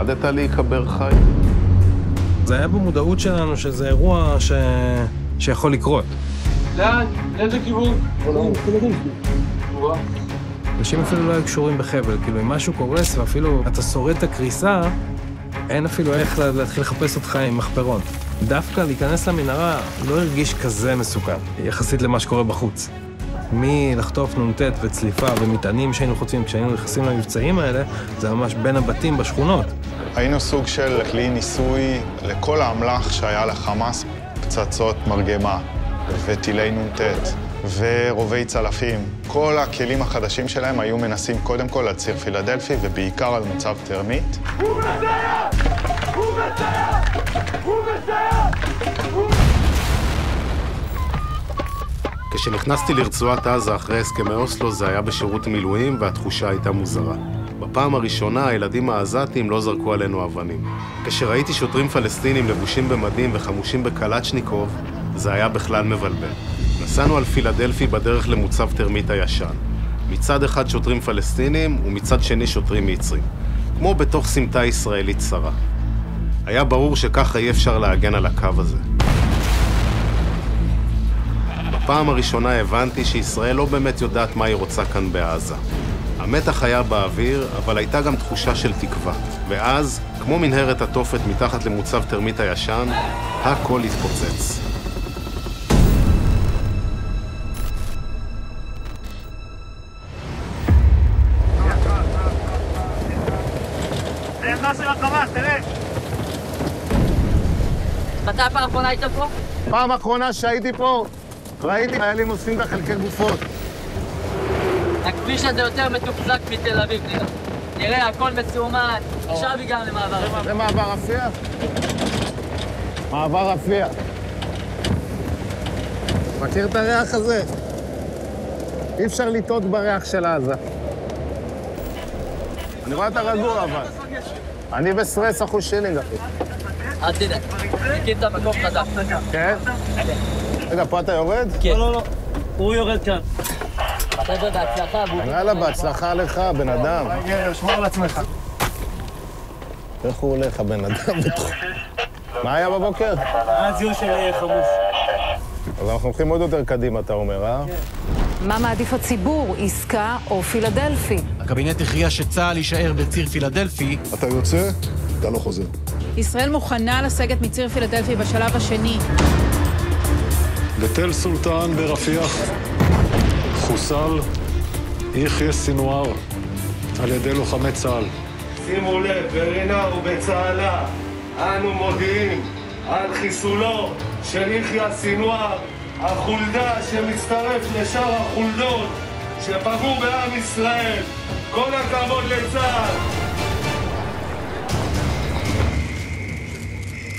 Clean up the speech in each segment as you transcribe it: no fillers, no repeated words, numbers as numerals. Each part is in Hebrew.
פחדת להיקבר חי? זה היה במודעות שלנו שזה אירוע שיכול לקרות. לאן? לאיזה כיוון? אנשים אפילו לא היו קשורים בחבל, כאילו אם משהו קורס ואפילו אתה שורד את הקריסה, אין אפילו איך להתחיל לחפש אותך עם מחפרון. דווקא להיכנס למנהרה לא הרגיש כזה מסוכן, יחסית למה שקורה בחוץ. מלחטוף נונטט וצליפה ומטענים שהיינו חוטפים כשהיינו נכנסים למבצעים האלה, זה ממש בין הבתים בשכונות. היינו סוג של כלי ניסוי לכל האמל"ח שהיה לחמאס, פצצות מרגמה וטילי נונטט ורובי צלפים. כל הכלים החדשים שלהם היו מנסים קודם כל על ציר פילדלפי ובעיקר על מוצב טרמית. הוא מסייע! הוא מסייע! הוא מסייע! כשנכנסתי לרצועת עזה אחרי הסכמי אוסלו זה היה בשירות מילואים והתחושה הייתה מוזרה. בפעם הראשונה הילדים העזתים לא זרקו עלינו אבנים. כשראיתי שוטרים פלסטינים לבושים במדים וחמושים בקלצ'ניקוב, זה היה בכלל מבלבל. נסענו על פילדלפי בדרך למוצב טרמית הישן. מצד אחד שוטרים פלסטינים ומצד שני שוטרים מצרים. כמו בתוך סמטה ישראלית צרה. היה ברור שככה אי אפשר להגן על הקו הזה. בפעם הראשונה הבנתי שישראל לא באמת יודעת מה היא רוצה כאן בעזה. המתח היה באוויר, אבל הייתה גם תחושה של תקווה. ואז, כמו מנהרת התופת מתחת למוצב טרמית הישן, הכל התפוצץ. זה מה של החמאס, תראה! מתי הפעם האחרונה היית פה? פעם האחרונה שהייתי פה, ראיתי חיילים אוספים בחלקי גופות. הכביש הזה יותר מתוחזק מתל אביב, נראה, הכל מצומן, עכשיו הגענו למעבר רפיח. זה מעבר רפיח? מעבר רפיח. מכיר את הריח הזה? אי אפשר לטעות בריח של עזה. אני רואה את הרגוע, אבל. אני בסטרס אחוז שילינג, אחי. אל תדאג, מכיר את המקום חזק. כן? רגע, פה אתה יורד? כן. לא, הוא יורד כאן. חבר'ה, בהצלחה, בובי. יאללה, בהצלחה לך, בן אדם. שמור על עצמך. איך הוא הולך, הבן אדם? מה היה בבוקר? היה זיהוי של חמוש. אז אנחנו הולכים עוד יותר קדימה, אתה אומר, אה? מה מעדיף הציבור, עסקה או פילדלפי? הקבינט הכריע שצה"ל יישאר בציר פילדלפי. אתה יוצא, אתה לא חוזר. ישראל מוכנה לסגת מציר פילדלפי בשלב השני. בתל סולטן ברפיח חוסל יחיא סינואר על ידי לוחמי צה"ל. שימו לב, ברינה ובצהלה, אנו מודיעים על חיסולו של יחיא סינואר, החולדה שמצטרף לשאר החולדות שפגעו בעם ישראל. כל הכבוד לצה"ל.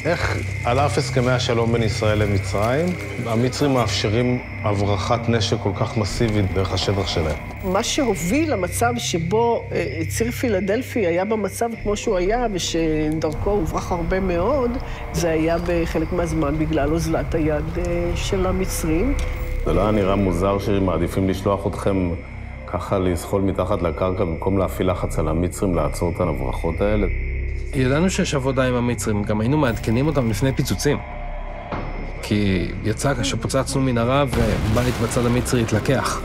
איך על אף הסכמי השלום בין ישראל למצרים, המצרים מאפשרים הברחת נשק כל כך מסיבית דרך השטח שלהם? מה שהוביל למצב שבו ציר פילדלפי היה במצב כמו שהוא היה, ושדרכו הוברח הרבה מאוד, זה היה בחלק מהזמן בגלל אוזלת היד של המצרים. זה לא היה נראה מוזר שמעדיפים לשלוח אתכם ככה לזחול מתחת לקרקע במקום להפעיל לחץ על המצרים לעצור את ההברחות האלה? ידענו שיש עבודה עם המצרים, גם היינו מעדכנים אותם לפני פיצוצים. כי יצא כשפוצצנו מנהרה ובא בצד המצרי התלקח.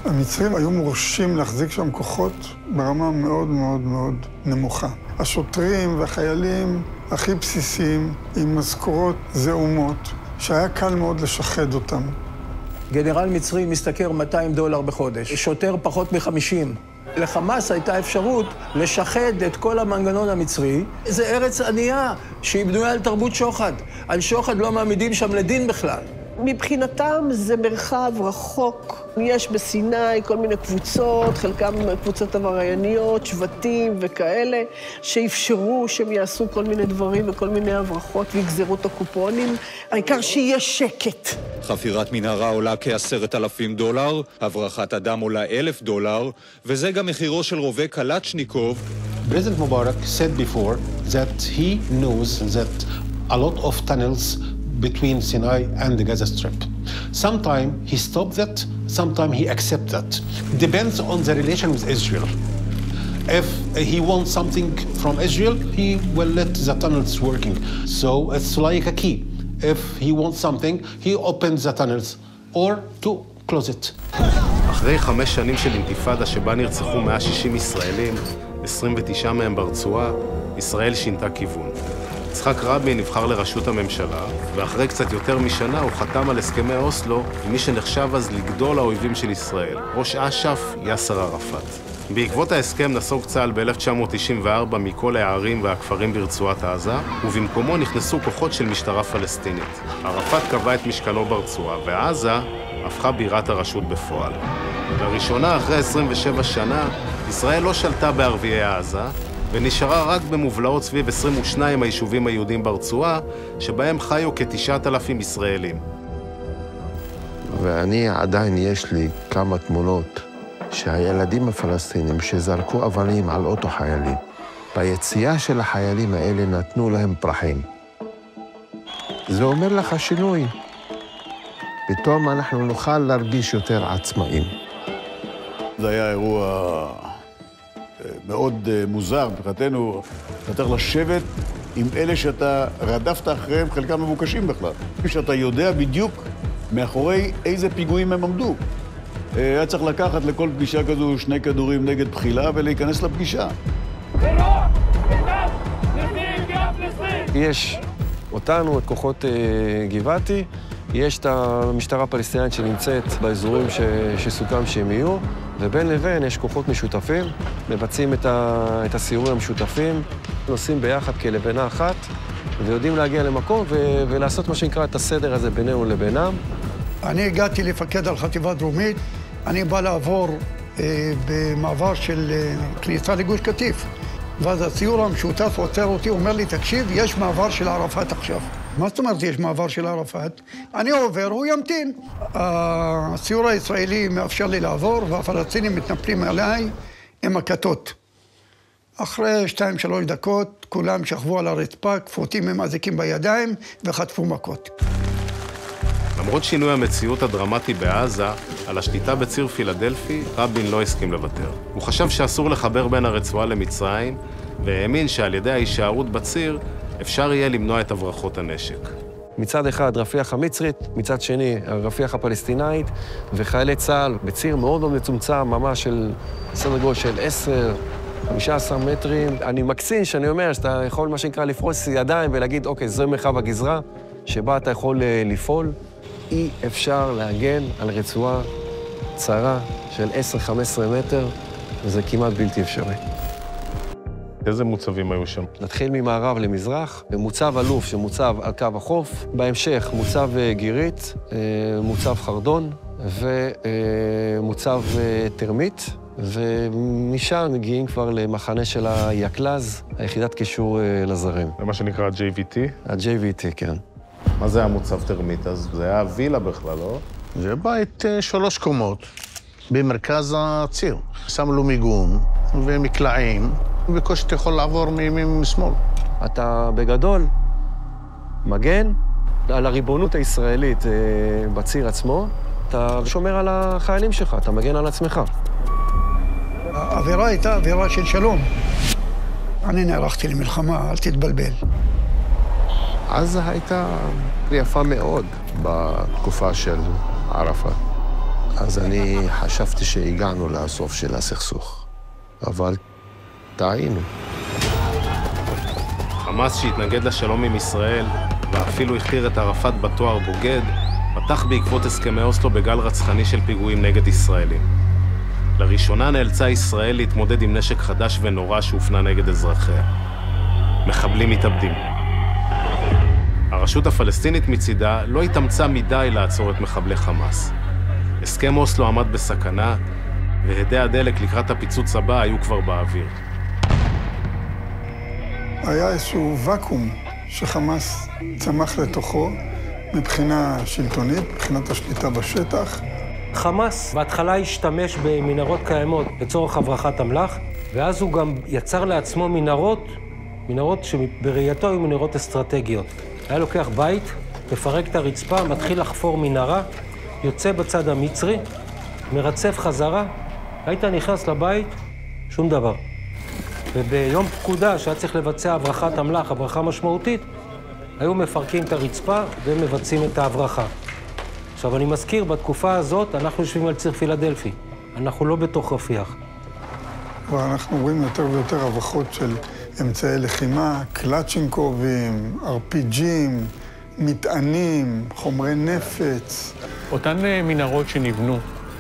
המצרים היו מורשים להחזיק שם כוחות ברמה מאוד מאוד מאוד נמוכה. השוטרים והחיילים הכי בסיסיים, עם משכורות זעומות, שהיה קל מאוד לשחד אותם. גנרל מצרי משתכר $200 בחודש, שוטר פחות מ-50. לחמאס הייתה אפשרות לשחד את כל המנגנון המצרי. זה ארץ ענייה שהיא בנויה על תרבות שוחד. על שוחד לא מעמידים שם לדין בכלל. מבחינתם זה מרחב רחוק. יש בסיני כל מיני קבוצות, חלקם קבוצות עברייניות, שבטים וכאלה, שאפשרו שהם יעשו כל מיני דברים וכל מיני הברחות ויגזרו את הקופונים. העיקר שיהיה שקט. חפירת מנהרה עולה $10,000, הברחת אדם עולה $1,000, וזה גם מחירו של רובה קלצ'ניקוב. President Mubarak said before that he knows that a lot of tunnels between Sinai and the Gaza Strip. Sometimes he stopped that, sometimes he accepts that. Depends on the relation with Israel. If he wants something from Israel, he will let the tunnels working. So it's like a key. If he wants something, he opens the tunnels or to close it. אחרי 5 שנים של אינתיפאדה שבה נרצחו 160 ישראלים, 29 מהם ברצועה, ישראל שינתה כיוון. יצחק רבין נבחר לראשות הממשלה, ואחרי קצת יותר משנה הוא חתם על הסכמי אוסלו עם מי שנחשב אז לגדול האויבים של ישראל, ראש אש"ף יאסר ערפאת. בעקבות ההסכם נסוג צה"ל ב-1994 מכל הערים והכפרים ברצועת עזה, ובמקומו נכנסו כוחות של משטרה פלסטינית. ערפאת קבע את משכנו ברצועה, ועזה הפכה בירת הרשות בפועל. לראשונה אחרי 27 שנה, ישראל לא שלטה בערביי עזה, ונשארה רק במובלעות סביב 22 היישובים היהודים ברצועה, שבהם חיו כ9,000 ישראלים. ואני עדיין יש לי כמה תמונות שהילדים הפלסטינים שזרקו אבנים על אוטו חיילים, ביציאה של החיילים האלה נתנו להם פרחים. זה אומר לך שינוי. פתאום אנחנו נוכל להרגיש יותר עצמאים. זה היה אירוע מאוד מוזר, מבחינתנו, אתה צריך לשבת עם אלה שאתה רדפת אחריהם, חלקם מבוקשים בכלל. שאתה יודע בדיוק מאחורי איזה פיגועים הם עמדו. היה צריך לקחת לכל פגישה כזו 2 כדורים נגד בחילה ולהיכנס לפגישה. יש אותנו, את כוחות גבעתי, יש את המשטרה הפלסטינית שנמצאת באזורים שסוכם שהם יהיו, ובין לבין יש כוחות משותפים, מבצעים את הסיורים המשותפים, נוסעים ביחד כלבנה אחת, ויודעים להגיע למקום ולעשות מה שנקרא את הסדר הזה בינינו לבינם. אני הגעתי לפקד על חטיבה דרומית, אני בא לעבור במעבר של כניסה לגוש קטיף. ואז הציור המשותף עוצר אותי, אומר לי, תקשיב, יש מעבר של ערפאת עכשיו. מה זאת אומרת יש מעבר של ערפאת? אני עובר, הוא ימתין. הציור הישראלי מאפשר לי לעבור, והפלסטינים מתנפלים עליי עם הכתות. אחרי 2-3 דקות, כולם שכבו על הרצפה, כפותים עם אזיקים בידיים, וחטפו מכות. למרות שינוי המציאות הדרמטי בעזה, על השליטה בציר פילדלפי, רבין לא הסכים לוותר. הוא חשב שאסור לחבר בין הרצועה למצרים, והאמין שעל ידי ההישארות בציר, אפשר יהיה למנוע את הברחות הנשק. מצד אחד רפיח המצרית, מצד שני רפיח הפלסטינאית, וחיילי צה"ל בציר מאוד מאוד מצומצם, ממש של סדר גודל של 10-15 מטרים. אני מקצין שאני אומר שאתה יכול מה שנקרא לפרוס ידיים ולהגיד, אוקיי, זו מרחב הגזרה, שבה אתה יכול לפעול. אי אפשר להגן על רצועה צרה של 10-15 מטר, וזה כמעט בלתי אפשרי. איזה מוצבים היו שם? נתחיל ממערב למזרח, מוצב אלוף שמוצב על קו החוף, בהמשך מוצב גירית, מוצב חרדון ומוצב תרמית, ומשם מגיעים כבר למחנה של היקלז, היחידת קישור לזרים. זה מה שנקרא JVT? ה-JVT, כן. מה זה היה מוצב תרמית? אז זה היה וילה בכלל, לא? זה בית 3 קומות במרכז הציר. שם לו מיגון ומקלעים, בקושי אתה יכול לעבור מימין משמאל. אתה בגדול מגן על הריבונות הישראלית בציר עצמו, אתה שומר על החיילים שלך, אתה מגן על עצמך. האווירה הייתה אווירה של שלום. אני נערכתי למלחמה, אל תתבלבל. עזה הייתה יפה מאוד בתקופה של ערפאת. אז אני חשבתי שהגענו לסוף של הסכסוך, אבל טעינו. חמאס שהתנגד לשלום עם ישראל, ואפילו הכתיר את ערפאת בתואר בוגד, פתח בעקבות הסכמי אוסלו בגל רצחני של פיגועים נגד ישראלים. לראשונה נאלצה ישראל להתמודד עם נשק חדש ונורא שהופנה נגד אזרחיה. מחבלים מתאבדים. הרשות הפלסטינית מצידה לא התאמצה מדי לעצור את מחבלי חמאס. הסכם אוסלו עמד בסכנה, והדי הדלק לקראת הפיצוץ הבא היו כבר באוויר. היה איזשהו וקום שחמאס צמח לתוכו מבחינה שלטונית, מבחינת השליטה בשטח. חמאס בהתחלה השתמש במנהרות קיימות לצורך הברחת אמל"ח, ואז הוא גם יצר לעצמו מנהרות שבראייתו היו מנהרות אסטרטגיות. היה לוקח בית, מפרק את הרצפה, מתחיל לחפור מנהרה, יוצא בצד המצרי, מרצף חזרה, היית נכנס לבית, שום דבר. וביום פקודה שהיה צריך לבצע הברחת אמל"ח, הברחה משמעותית, היו מפרקים את הרצפה ומבצעים את ההברחה. עכשיו, אני מזכיר, בתקופה הזאת אנחנו יושבים על ציר פילדלפי. אנחנו לא בתוך רפיח. אנחנו רואים יותר ויותר הברחות של אמצעי לחימה, קלצ'ינקובים, RPGים, מטענים, חומרי נפץ. אותן מנהרות שנבנו,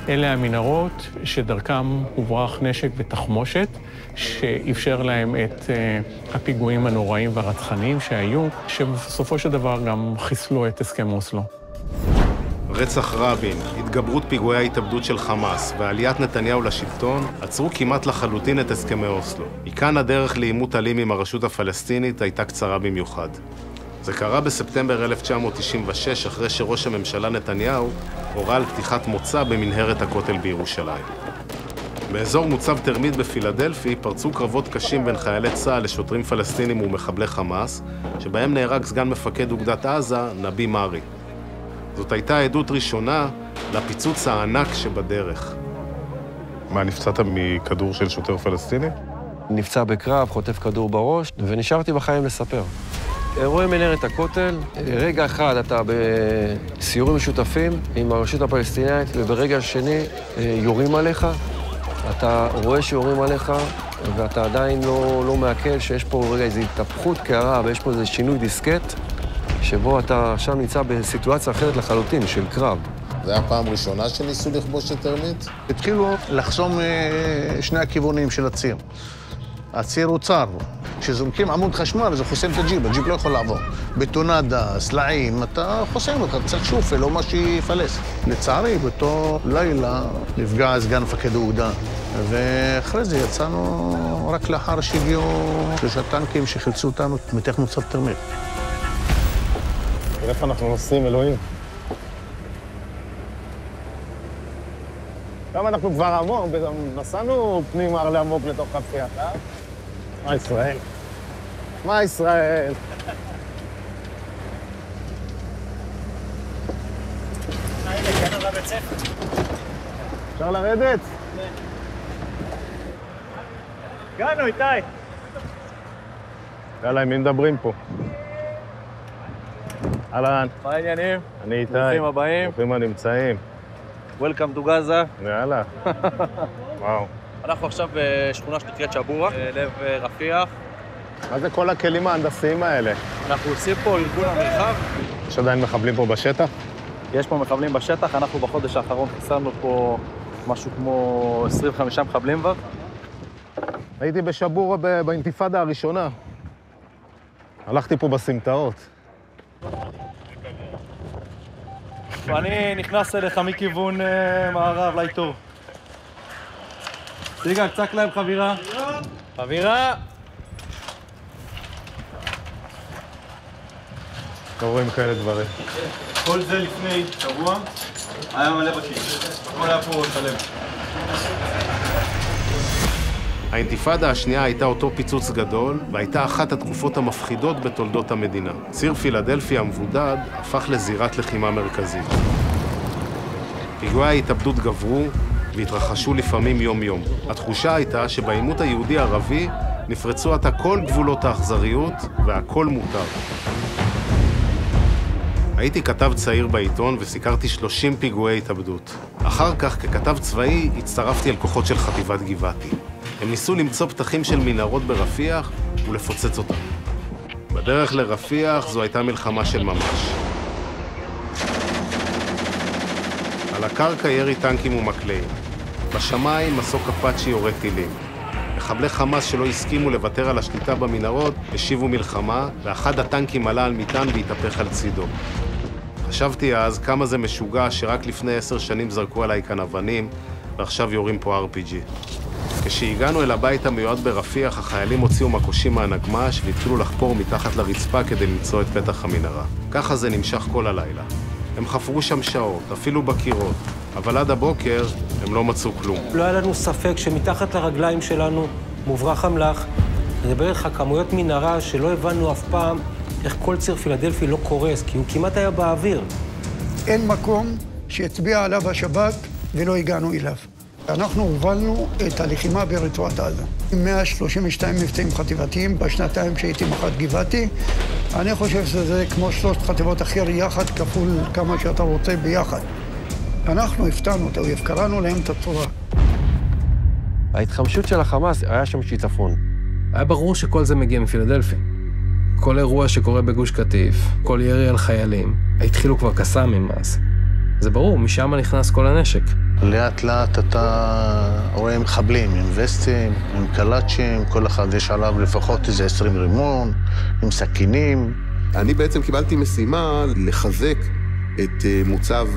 אלה המנהרות שדרכם הוברח נשק ותחמושת, שאפשר להם את הפיגועים הנוראים והרצחניים שהיו, שבסופו של דבר גם חיסלו את הסכם אוסלו. רצח רבין, התגברות פיגועי ההתאבדות של חמאס ועליית נתניהו לשלטון עצרו כמעט לחלוטין את הסכמי אוסלו. מכאן הדרך לעימות אלים עם הרשות הפלסטינית הייתה קצרה במיוחד. זה קרה בספטמבר 1996, אחרי שראש הממשלה נתניהו הורה על פתיחת מוצא במנהרת הכותל בירושלים. באזור מוצב תרמית בפילדלפי פרצו קרבות קשים בין חיילי צה"ל לשוטרים פלסטינים ומחבלי חמאס, שבהם נהרג סגן מפקד אוגדת עזה, נבי מארי. זאת הייתה עדות ראשונה לפיצוץ הענק שבדרך. מה, נפצעת מכדור של שוטר פלסטיני? נפצע בקרב, חוטף כדור בראש, ונשארתי בחיים לספר. אירועי מנהרת הכותל, רגע אחד אתה בסיורים משותפים עם הרשות הפלסטינאית, וברגע שני יורים עליך. אתה רואה שיורים עליך, ואתה עדיין לא מעכל שיש פה רגע איזו התהפכות קערה, ויש פה איזה שינוי דיסקט, שבו אתה שם נמצא בסיטואציה אחרת לחלוטין, של קרב. זה היה הפעם ראשונה שניסו לכבוש את תרמית? התחילו לחסום שני הכיוונים של הציר. הציר הוא צר. כשזורקים עמוד חשמל, זה חוסם את הג'יפ, הג'יפ לא יכול לעבור. בטונדה, סלעים, אתה חוסם אותך, צריך שופל או מה שיפלס. לצערי, באותו לילה נפגע סגן מפקד האוגדה, ואחרי זה יצאנו רק לאחר שהגיעו 3 טנקים שחילצו אותנו מתוך מוצב תרמית. איפה אנחנו נוסעים, אלוהים? גם אנחנו כבר עמוק, נסענו פנימה לעמוק לתוך רפיח, אה? מה ישראל? מה ישראל? הנה, הגענו לבית ספר. אפשר לרדת? הגענו, איתי. יאללה, עם מי מדברים פה? אהלן. מה העניינים? אני איתי. ברוכים הבאים. ברוכים הנמצאים. Welcome to Gaza. יאללה. וואו. אנחנו עכשיו בשכונה שנקראת שבורה, לב רפיח. מה זה כל הכלים ההנדסיים האלה? אנחנו עושים פה ארגון המרחב. יש עדיין מחבלים פה בשטח? יש פה מחבלים בשטח, אנחנו בחודש האחרון חיסלנו פה משהו כמו 25 מחבלים כבר. הייתי בשבורה באינתיפאדה הראשונה. הלכתי פה בסמטאות. ואני נכנס אליך מכיוון מערב, לאיתור. סיגל, צק להם חבירה. חבירה! לא רואים כאלה דברים. כל זה לפני שבוע היה מלא בכיס. הכל היה פה שלם. האינתיפאדה השנייה הייתה אותו פיצוץ גדול, והייתה אחת התקופות המפחידות בתולדות המדינה. ציר פילדלפי המבודד הפך לזירת לחימה מרכזית. פיגועי ההתאבדות גברו והתרחשו לפעמים יום-יום. התחושה הייתה שבעימות היהודי-ערבי נפרצו עתה כל גבולות האכזריות והכל מותר. הייתי כתב צעיר בעיתון וסיקרתי 30 פיגועי התאבדות. אחר כך, ככתב צבאי, הצטרפתי אל כוחות של חטיבת גבעתי. הם ניסו למצוא פתחים של מנהרות ברפיח ולפוצץ אותם. בדרך לרפיח זו הייתה מלחמה של ממש. על הקרקע ירי טנקים ומקלעים. בשמיים מסוק אפאצ'י יורה טילים. מחבלי חמאס שלא הסכימו לוותר על השליטה במנהרות השיבו מלחמה, ואחד הטנקים עלה על מטען והתהפך על צידו. חשבתי אז כמה זה משוגע שרק לפני 10 שנים זרקו עליי כאן אבנים, ועכשיו יורים פה RPG. כשהגענו אל הבית המיועד ברפיח, החיילים הוציאו מקושים מהנגמ"ש והתחילו לחפור מתחת לרצפה כדי למצוא את פתח המנהרה. ככה זה נמשך כל הלילה. הם חפרו שם שעות, אפילו בקירות, אבל עד הבוקר הם לא מצאו כלום. לא היה לנו ספק שמתחת לרגליים שלנו מוברח אמל"ח. זה בערך הכמויות מנהרה שלא הבנו אף פעם איך כל ציר פילדלפי לא קורס, כי הוא כמעט היה באוויר. אין מקום שהצביע עליו השב"כ ולא הגענו אליו. אנחנו הובלנו את הלחימה ברצועת עזה. 132 מבצעים חטיבתיים בשנתיים שהייתי מח"ט גבעתי. אני חושב שזה כמו 3 חטיבות אחר יחד, כפול כמה שאתה רוצה ביחד. אנחנו הפתענו את האויב, קראנו להם את הצורה. ההתחמשות של החמאס, היה שם שיטפון. היה ברור שכל זה מגיע מפילדלפי. כל אירוע שקורה בגוש קטיף, כל ירי על חיילים, התחילו כבר קסאמים אז. זה ברור, משם נכנס כל הנשק. לאט לאט אתה רואה מחבלים עם וסטים, עם קלאצ'ים, כל אחד יש עליו לפחות איזה 20 רימון, עם סכינים. אני בעצם קיבלתי משימה לחזק את מוצב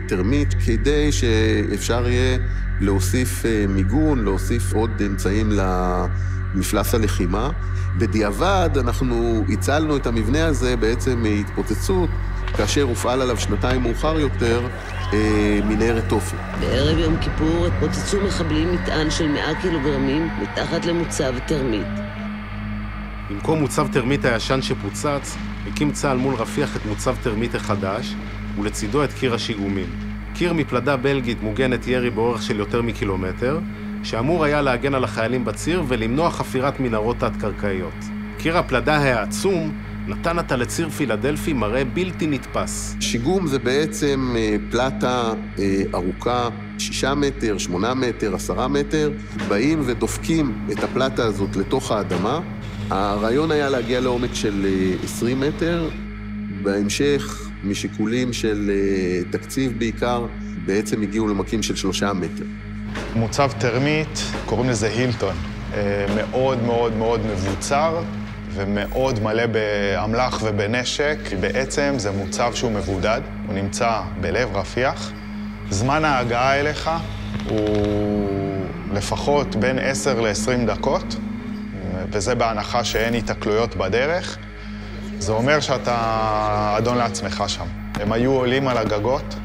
טרמית כדי שאפשר יהיה להוסיף מיגון, להוסיף עוד אמצעים למפלס הלחימה. בדיעבד אנחנו הצלנו את המבנה הזה בעצם מהתפוצצות, כאשר הופעל עליו 2 מאוחר יותר מנהרת תופי. בערב יום כיפור התפוצצו מחבלים מטען של 100 קילוגרמים מתחת למוצב טרמית. במקום מוצב טרמית הישן שפוצץ, הקים צה"ל מול רפיח את מוצב טרמית החדש, ולצידו את קיר השיגומים. קיר מפלדה בלגית מוגנת ירי באורך של יותר מקילומטר, שאמור היה להגן על החיילים בציר ולמנוע חפירת מנהרות תת-קרקעיות. קיר הפלדה העצום נתן עתה לציר פילדלפי מראה בלתי נתפס. שיגום זה בעצם פלטה ארוכה 6 מטר, 8 מטר, 10 מטר, באים ודופקים את הפלטה הזאת לתוך האדמה. הרעיון היה להגיע לעומק של 20 מטר, בהמשך משיקולים של תקציב בעיקר, בעצם הגיעו למקים של 3 מטר. מוצב טרמית, קוראים לזה הילטון, מאוד מאוד מאוד מבוצר ומאוד מלא באמל"ח ובנשק. בעצם זה מוצב שהוא מבודד, הוא נמצא בלב רפיח. זמן ההגעה אליך הוא לפחות בין 10 ל-20 דקות, וזה בהנחה שאין התקלויות בדרך. זה אומר שאתה אדון לעצמך שם. הם היו עולים על הגגות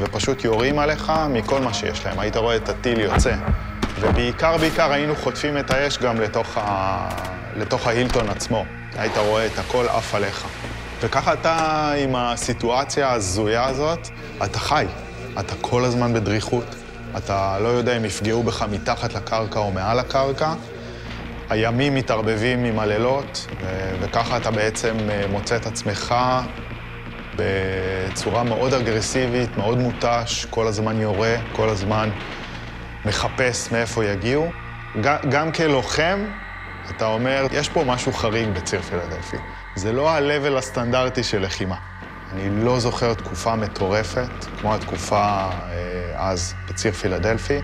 ופשוט יורים עליך מכל מה שיש להם. היית רואה את הטיל יוצא. ובעיקר היינו חוטפים את האש גם לתוך ההילטון עצמו. היית רואה את הכל עף עליך. וככה אתה, עם הסיטואציה הזויה הזאת, אתה חי. אתה כל הזמן בדריכות. אתה לא יודע אם יפגעו בך מתחת לקרקע או מעל הקרקע. הימים מתערבבים עם הלילות, וככה אתה בעצם מוצא את עצמך בצורה מאוד אגרסיבית, מאוד מותש, כל הזמן יורה, כל הזמן מחפש מאיפה יגיעו. גם כלוחם, אתה אומר, יש פה משהו חריג בציר פילדלפי. זה לא ה-level הסטנדרטי של לחימה. אני לא זוכר תקופה מטורפת, כמו התקופה אז בציר פילדלפי.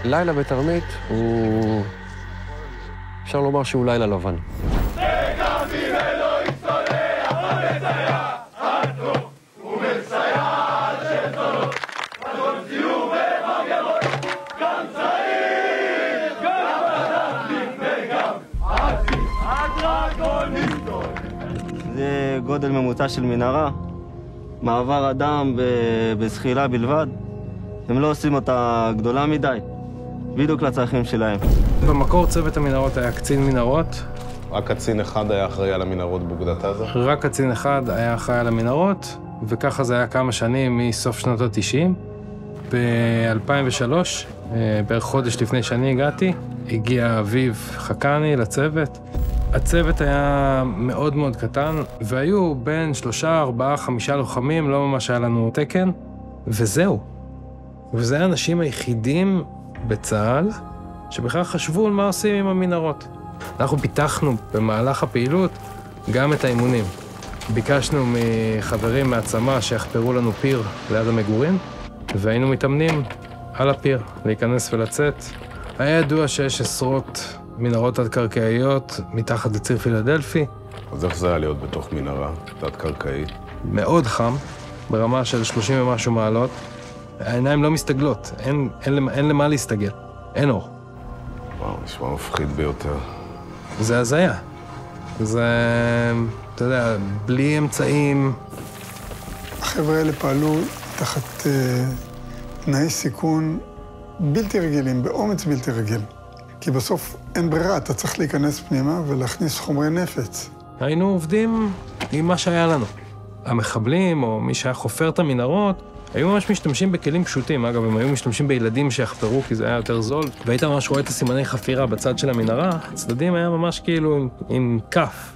לילה בתרמית הוא... אפשר לומר שהוא לילה לבן. זה גודל ממוצע של מנהרה, מעבר אדם בזחילה בלבד. הם לא עושים אותה גדולה מדי, בדיוק לצרכים שלהם. במקור צוות המנהרות היה קצין מנהרות. רק קצין אחד היה אחראי על המנהרות באוגדת עזה? רק קצין אחד היה אחראי על המנהרות, וככה זה היה כמה שנים מסוף שנות ה-90. ב-2003, בערך חודש לפני שאני הגעתי, הגיע אביב חכני לצוות. הצוות היה מאוד מאוד קטן, והיו בין 3, 4, 5 לוחמים, לא ממש היה לנו תקן, וזהו. וזה האנשים היחידים בצה"ל שבכלל חשבו על מה עושים עם המנהרות. אנחנו פיתחנו במהלך הפעילות גם את האימונים. ביקשנו מחברים מהצמא שיחפרו לנו פיר ליד המגורים, והיינו מתאמנים על הפיר, להיכנס ולצאת. היה ידוע שיש עשרות מנהרות תת-קרקעיות מתחת לציר פילדלפי. אז איך זה היה להיות בתוך מנהרה תת-קרקעית? מאוד חם, ברמה של 30 ומשהו מעלות. העיניים לא מסתגלות, אין למה להסתגל, אין אור. וואו, נשמע מפחיד ביותר. זה הזיה. זה, אתה יודע, בלי אמצעים. החבר'ה האלה פעלו תחת תנאי סיכון בלתי רגילים, באומץ בלתי רגיל. כי בסוף אין ברירה, אתה צריך להיכנס פנימה ולהכניס חומרי נפץ. היינו עובדים עם מה שהיה לנו. המחבלים או מי שהיה חופר את המנהרות, היו ממש משתמשים בכלים פשוטים, אגב, הם היו משתמשים בילדים שיחפרו כי זה היה יותר זול, והיית ממש רואה את הסימני חפירה בצד של המנהרה, הצדדים היה ממש כאילו עם כף.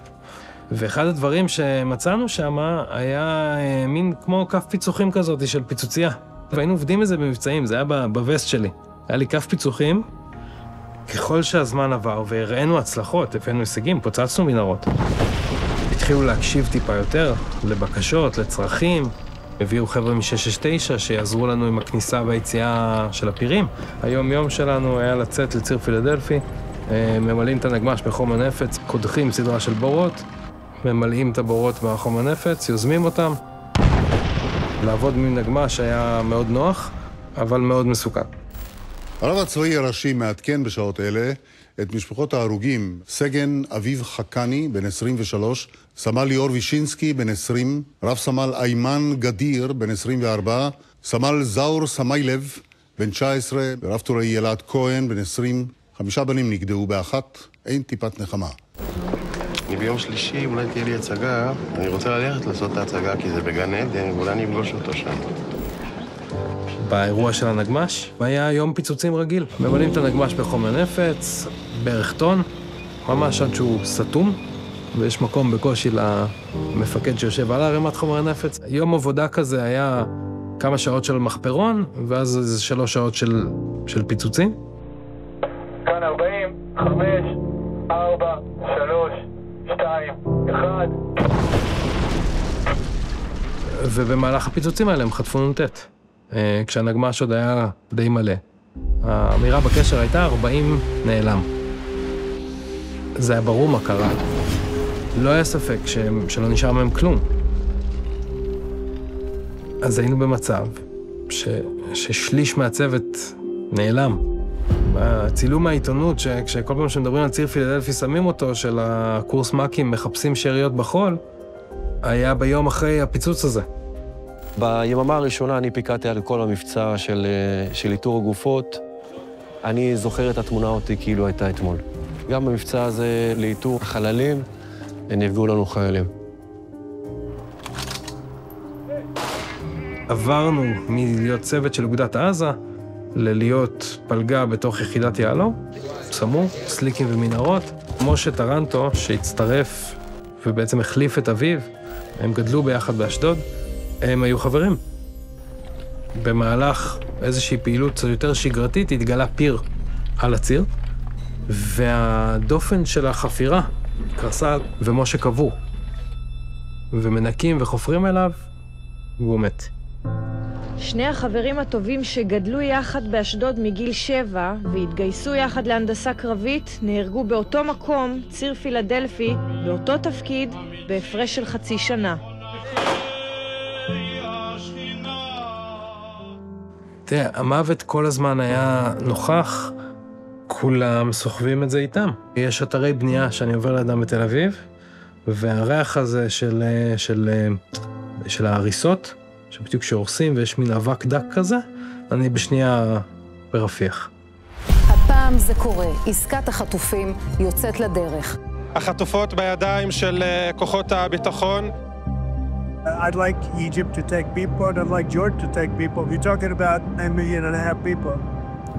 ואחד הדברים שמצאנו שם היה מין כמו כף פיצוחים כזאת של פיצוצייה. והיינו עובדים את זה במבצעים, זה היה בווסט שלי. היה לי כף פיצוחים, ככל שהזמן עבר והראינו הצלחות, הבאנו הישגים, פוצצנו מנהרות. התחילו להקשיב טיפה יותר לבקשות, לצרכים, הביאו חבר'ה מ-669 שיעזרו לנו עם הכניסה והיציאה של הפירים. היום שלנו היה לצאת לציר פילדלפי, ממלאים את הנגמ"ש בחומר נפץ, קודחים סדרה של בורות, ממלאים את הבורות בחומר נפץ, יוזמים אותם. לעבוד מנגמ"ש היה מאוד נוח, אבל מאוד מסוכן. הרב הצבאי הראשי מעדכן בשעות אלה את משפחות ההרוגים, סגן אביב חכני, בן 23, סמל ליאור וישינסקי, בן 20, רב סמל איימן גדיר, בן 24, סמל זאור סמיילב, בן 19, ורב טוראי אלעד כהן, בן 20. 5 בנים נגדעו באחת, אין טיפת נחמה. אני ביום שלישי, אולי תהיה לי הצגה, אני רוצה ללכת לעשות את ההצגה כי זה בגן עדן, ואולי אני אפגוש אותו שם. באירוע של הנגמ"ש היה יום פיצוצים רגיל. ממלאים את הנגמ"ש בחומר נפץ, בערך טון, ממש עד שהוא סתום, ויש מקום בקושי למפקד שיושב על הרמת חומר נפץ. יום עבודה כזה היה כמה שעות של מחפרון, ואז איזה 3 שעות של פיצוצים. כאן 40, 5, 4, 3, 2, 1. ובמהלך הפיצוצים האלה הם חטפו נ"ט. כשהנגמ"ש עוד היה די מלא. האמירה בקשר הייתה 40 נעלם. זה היה ברור מה קרה. לא היה ספק שלא נשאר מהם כלום. אז היינו במצב ששליש מהצוות נעלם. הצילום מהעיתונות, כשכל פעם שמדברים על ציר פילדלפי שמים אותו, של הקורס מ"כים מחפשים שאריות בחול, היה ביום אחרי הפיצוץ הזה. ביממה הראשונה אני פיקדתי על כל המבצע של איתור הגופות. אני זוכר את התמונה אותי כאילו הייתה אתמול. גם במבצע הזה לאיתור החללים, נפגעו לנו חיילים. עברנו מלהיות צוות של אוגדת עזה, ללהיות פלגה בתוך יחידת יעלו, סמו, סליקים ומנהרות. משה טרנטו, שהצטרף ובעצם החליף את אביו, הם גדלו ביחד באשדוד. הם היו חברים. במהלך איזושהי פעילות קצת יותר שגרתית התגלה פיר על הציר, והדופן של החפירה קרסה ומשה קבור. ומנקים וחופרים אליו, והוא מת. שני החברים הטובים שגדלו יחד באשדוד מגיל 7 והתגייסו יחד להנדסה קרבית, נהרגו באותו מקום, ציר פילדלפי, באותו תפקיד, בהפרש של חצי שנה. תראה, המוות כל הזמן היה נוכח, כולם סוחבים את זה איתם. יש אתרי בנייה שאני עובר לאדם בתל אביב, והריח הזה של ההריסות, שבדיוק שהורסים ויש מין אבק דק כזה, אני בשנייה ברפיח. הפעם זה קורה, עסקת החטופים יוצאת לדרך. החטופות בידיים של כוחות הביטחון. I'd like Egypt to take people, and I'd like Jordan to take people. You're talking about 1.5 million people.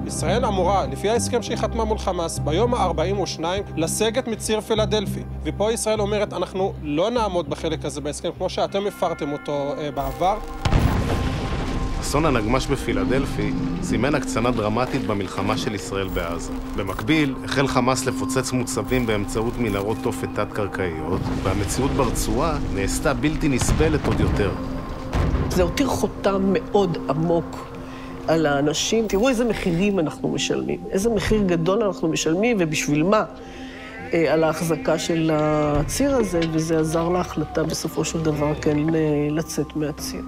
ישראל אמורה, לפי ההסכם שהיא חתמה מול חמאס, ביום ה-42 לסגת מציר פילדלפי. ופה ישראל אומרת, אנחנו לא נעמוד בחלק הזה בהסכם, כמו שאתם הפרתם אותו בעבר. אסון הנגמ"ש בפילדלפי סימן הקצנה דרמטית במלחמה של ישראל בעזה. במקביל, החל חמאס לפוצץ מוצבים באמצעות מנהרות תופת תת-קרקעיות, והמציאות ברצועה נעשתה בלתי נסבלת עוד יותר. זה הותיר חותם מאוד עמוק על האנשים. תראו איזה מחירים אנחנו משלמים, איזה מחיר גדול אנחנו משלמים ובשביל מה על ההחזקה של הציר הזה, וזה עזר להחלטה בסופו של דבר כן לצאת מהציר.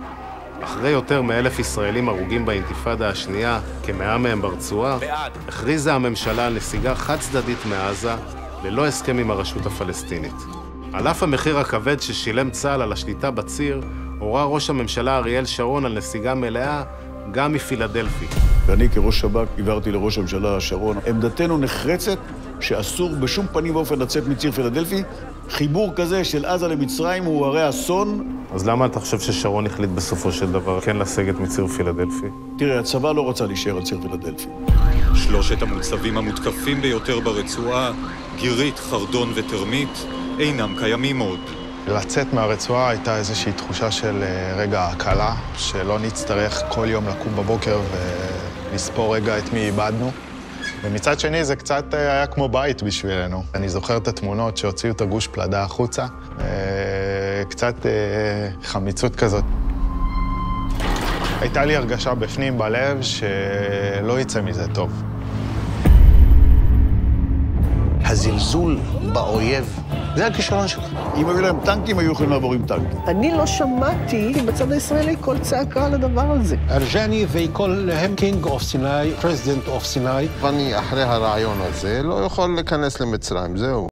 אחרי יותר מ1,000 ישראלים הרוגים באינתיפאדה השנייה, כ100 מהם ברצועה, הכריזה הממשלה על נסיגה חד-צדדית מעזה, ללא הסכם עם הרשות הפלסטינית. על אף המחיר הכבד ששילם צה"ל על השליטה בציר, הורה ראש הממשלה אריאל שרון על נסיגה מלאה גם מפילדלפי. ואני כראש שב"כ הבהרתי לראש הממשלה שרון, עמדתנו נחרצת שאסור בשום פנים ואופן לצאת מציר פילדלפי חיבור כזה של עזה למצרים הוא הרי אסון. אז למה אתה חושב ששרון החליט בסופו של דבר כן לסגת מציר פילדלפי? תראה, הצבא לא רצה להישאר על ציר פילדלפי. שלושת המוצבים המותקפים ביותר ברצועה, גירית, חרדון וטרמית, אינם קיימים עוד. לצאת מהרצועה הייתה איזושהי תחושה של רגע הקלה, שלא נצטרך כל יום לקום בבוקר ולספור רגע את מי איבדנו. ומצד שני זה קצת היה כמו בית בשבילנו. אני זוכר את התמונות שהוציאו את הגוש פלדה החוצה, קצת חמיצות כזאת. הייתה לי הרגשה בפנים בלב שלא יצא מזה טוב. הזלזול באויב, זה הכישלון שלך. אם היו להם טנקים, היו יכולים לעבור עם טנקים. אני לא שמעתי בצד הישראלי כל צעקה על הדבר הזה. ארג'ני, they call him king of Sinai, president of Sinai. ואני אחרי הרעיון הזה לא יכול להיכנס למצרים, זהו.